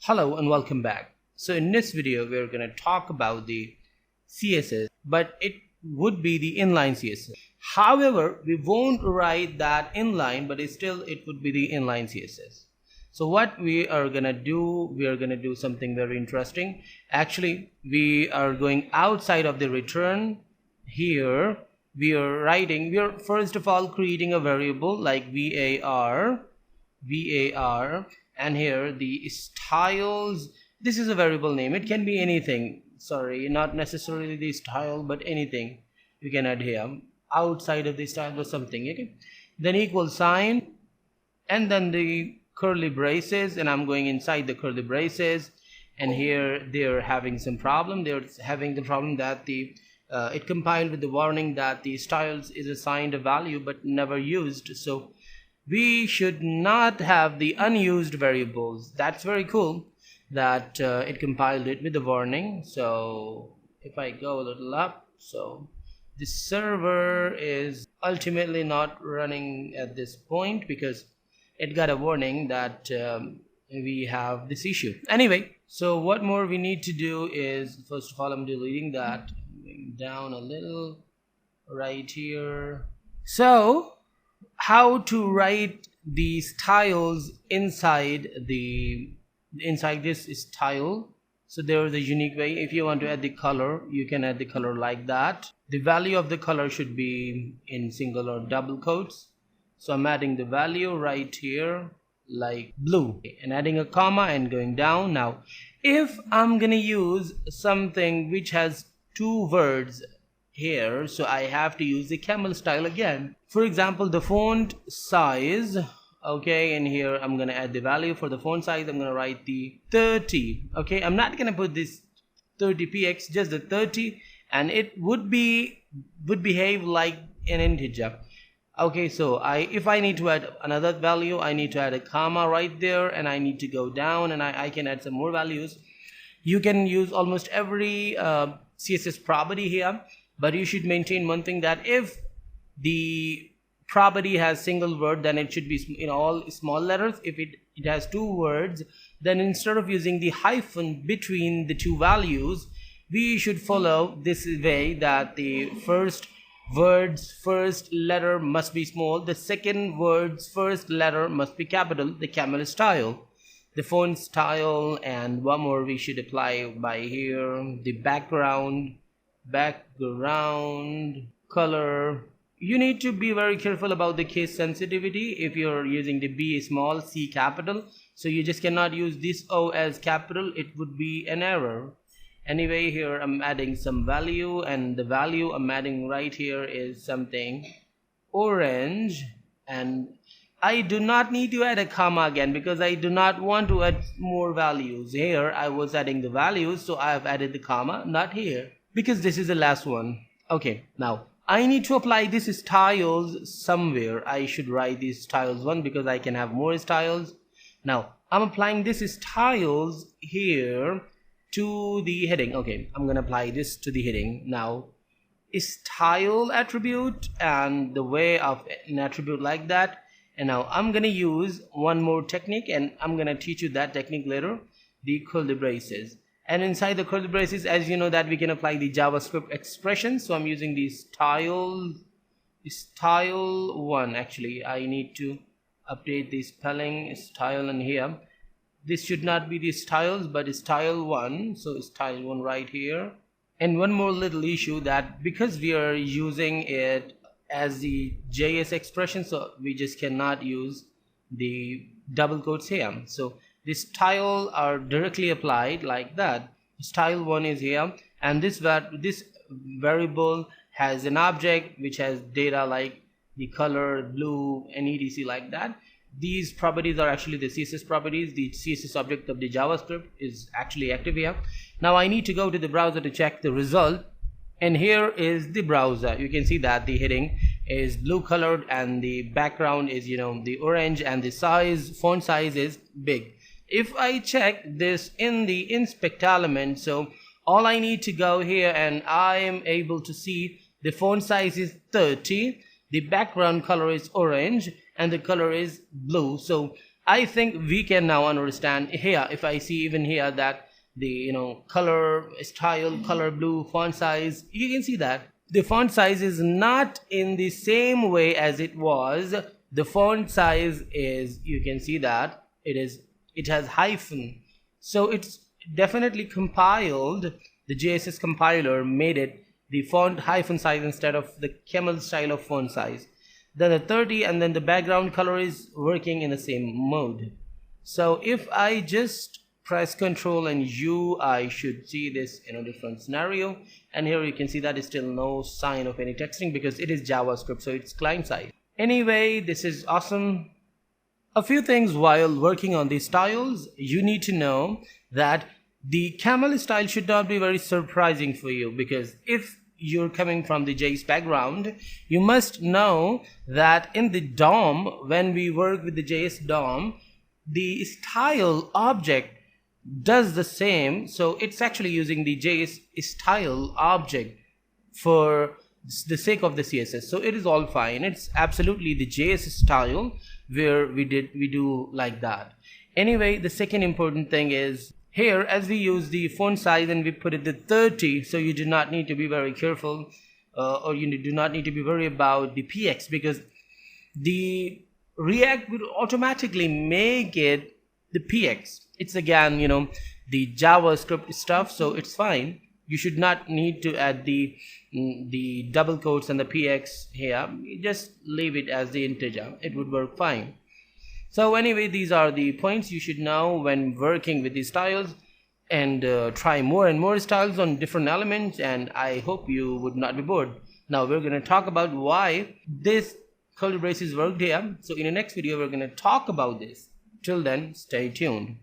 Hello and welcome back. So in this video we're going to talk about the CSS, but it would be the inline CSS. However, we won't write that inline, but it would be the inline CSS. So what we are going to do, we are going to do something very interesting. Actually, we are going outside of the return. Here we are first of all creating a variable like var, and here the styles. This is a variable name. It can be anything, sorry, not necessarily the style, but anything you can add here outside of the style or something. Okay, then equal sign, and then the curly braces, and I'm going inside the curly braces, and here they're having some problem. They're having the problem that it compiled with the warning that the styles is assigned a value but never used. So we should not have the unused variables. That's very cool that it compiled it with the warning. So if I go a little up, so the server is ultimately not running at this point because it got a warning that we have this issue. Anyway, so what more we need to do is, first of all, I'm deleting that, going down a little right here. So how to write the styles inside this style. So there is a unique way. If you want to add the color, you can add the color like that. The value of the color should be in single or double quotes. So I'm adding the value right here like blue and adding a comma and going down. Now if I'm gonna use something which has two words here, so I have to use the camel style again. For example, the font size, okay, and here I'm gonna add the value for the font size. I'm gonna write the 30. Okay, I'm not gonna put this 30px, just the 30, and it would behave like an integer. Okay, so if I need to add another value, I need to add a comma right there, and I need to go down, and I can add some more values. You can use almost every CSS property here, but you should maintain one thing, that if the property has single word, then it should be in all small letters. If it has two words, then instead of using the hyphen between the two values, we should follow this way, that the first word's first letter must be small, the second word's first letter must be capital, the camel style, the font style, and one more we should apply by here, the background color. You need to be very careful about the case sensitivity. If you're using the B small, C capital, so you just cannot use this O as capital, it would be an error. Anyway, here I'm adding some value, and the value I'm adding right here is something orange, and I do not need to add a comma again because I do not want to add more values. Here I was adding the values, so I have added the comma, not here, because this is the last one. Okay, now I need to apply these styles somewhere. I should write these styles one because I can have more styles. Now I'm applying these styles here to the heading. Okay, I'm gonna apply this to the heading. Now style attribute, and the way of an attribute like that. And now I'm gonna use one more technique, and I'm gonna teach you that technique later, the curly braces. And inside the curly braces, as you know, that we can apply the JavaScript expression. So I'm using the style one. Actually, I need to update the spelling style, and here this should not be the styles but style one. So style one right here. And one more little issue, that because we are using it as the JS expression, so we just cannot use the double quotes here. So the style are directly applied like that. Style one is here, and this variable has an object which has data like the color, blue, and etc like that. These properties are actually the CSS properties. The CSS object of the JavaScript is actually active here. Now I need to go to the browser to check the result, and here is the browser. You can see that the heading is blue colored, and the background is, the orange, and the font size is big. If I check this in the inspect element, so all I need to go here, and I am able to see the font size is 30, the background color is orange, and the color is blue. So I think we can now understand here. If I see even here that the color style, color blue, font size, you can see that the font size is not in the same way as it was. The font size is, you can see that it has hyphen, so it's definitely compiled. The JSS compiler made it the font hyphen size instead of the camel style of font size. Then the 30, and then the background color is working in the same mode. So if I just press Ctrl and U, I should see this in a different scenario. And here you can see that is still no sign of any texturing because it is JavaScript, so it's client side. Anyway, this is awesome. A few things while working on these styles, you need to know that the camel style should not be very surprising for you, because if you're coming from the JS background, you must know that in the DOM, when we work with the JS DOM, the style object does the same. So it's actually using the JS style object for the sake of the CSS. So it is all fine. It's absolutely the JS style where we do like that. Anyway, the second important thing is here, as we use the font size and we put it at 30, so you do not need to be very careful, or you do not need to be worried about the PX, because the React will automatically make it the PX. It's again, the JavaScript stuff, so it's fine. You should not need to add the double quotes and the PX here. You just leave it as the integer. It would work fine. So anyway, these are the points you should know when working with these styles, and try more and more styles on different elements, and I hope you would not be bored. Now we're going to talk about why this curly braces worked here. So in the next video we're going to talk about this. Till then, stay tuned.